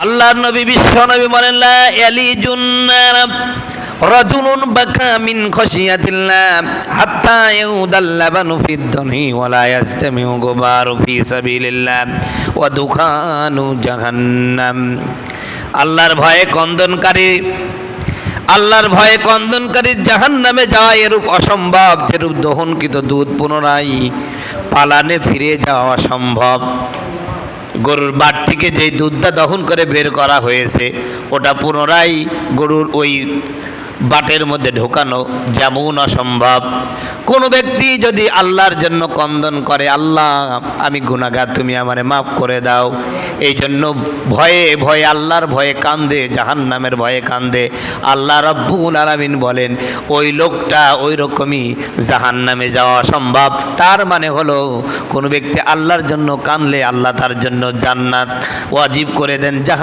আল্লাহর নবী বিশ্ব নবী বলেন লা ইয়ালিজুন নার রাজুলুন বাকা মিন খাশিয়াতিল্লাহ হাত্তা ইয়াউদাল লাবানু ফিদ দুনি ওয়া লা ইয়াজতামিউ গুবারু ফি সাবিলিল্লাহ ওয়া দুখানু জাহান্নাম। আল্লাহর ভয়ে কন্দনকারী জাহান্নামে যাওয়া এরূপ অসম্ভব যেরূপ দহনকৃত দুধ পুনরায় পালানে ফিরে যাওয়া অসম্ভব। গরুর বাট থেকে যেই দুধটা দহন করে বের করা হয়েছে ওটা পুনরায় গরুর ওই বাটের মধ্যে ঢোকানো যেমন অসম্ভব। কোনো ব্যক্তি যদি আল্লাহর জন্য কন্দন করে, আল্লাহ আমি গুনাহগার, তুমি আমারে মাফ করে দাও, এই জন্য ভয়ে ভয়ে আল্লাহর ভয়ে কান্দে, জাহান্নামের ভয়ে কান্দে, আল্লাহ রাব্বুল আলামিন বলেন ওই লোকটা ওই রকমই জাহান্নামে যাওয়া সম্ভব। তার মানে হলো কোনো ব্যক্তি আল্লাহর জন্য কাঁদলে আল্লাহ তার জন্য জান্নাত ওয়াজিব করে দেন।